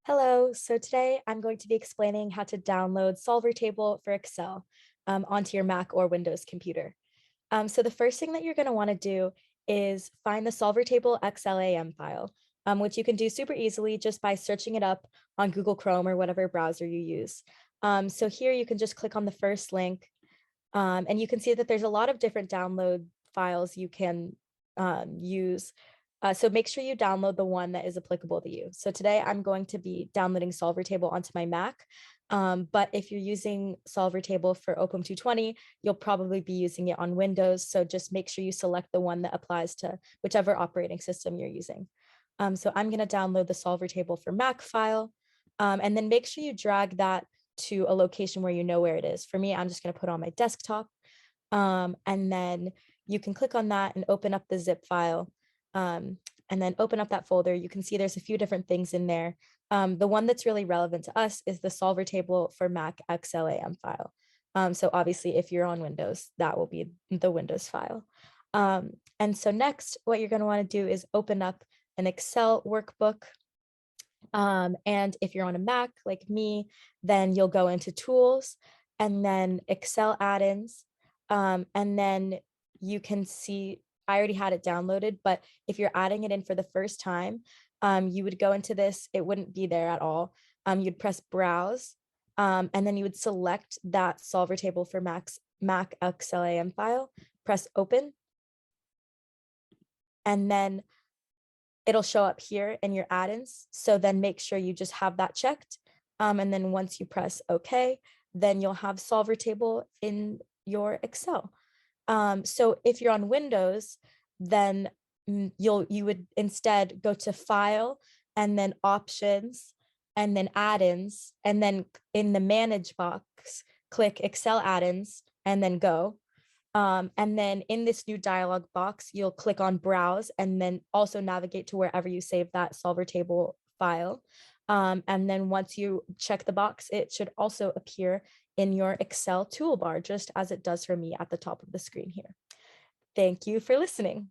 Hello, so today I'm going to be explaining how to download Solver Table for Excel onto your Mac or Windows computer. So the first thing that you're going to want to do is find the Solver Table XLAM file, which you can do super easily just by searching it up on Google Chrome or whatever browser you use. So here you can just click on the first link, and you can see that there's a lot of different download files you can use. So make sure you download the one that is applicable to you. So today I'm going to be downloading Solver Table onto my Mac. But if you're using Solver Table for OPM 220, you'll probably be using it on Windows. So just make sure you select the one that applies to whichever operating system you're using. So I'm going to download the Solver Table for Mac file, and then make sure you drag that to a location where you know where it is. For me, I'm just going to put it on my desktop, and then you can click on that and open up the zip file, and then open up that folder. You can see there's a few different things in there. The one that's really relevant to us is the Solver Table for Mac XLAM file. So obviously, if you're on Windows, that will be the Windows file. And so next, what you're going to want to do is open up an Excel workbook. And if you're on a Mac like me, then you'll go into Tools and then Excel add-ins. And then you can see, I already had it downloaded, but if you're adding it in for the first time, you would go into this, it wouldn't be there at all. You'd press Browse, and then you would select that solver table for Mac XLAM file, press Open, and then it'll show up here in your add-ins. So then make sure you just have that checked. And then once you press OK, then you'll have Solver Table in your Excel. So if you're on Windows, then you would instead go to File and then Options and then Add-ins, and then in the Manage box, click Excel Add-ins and then Go. And then in this new dialog box, you'll click on Browse and then also navigate to wherever you save that Solver Table file. And then once you check the box, it should also appear in your Excel toolbar, just as it does for me at the top of the screen here. Thank you for listening.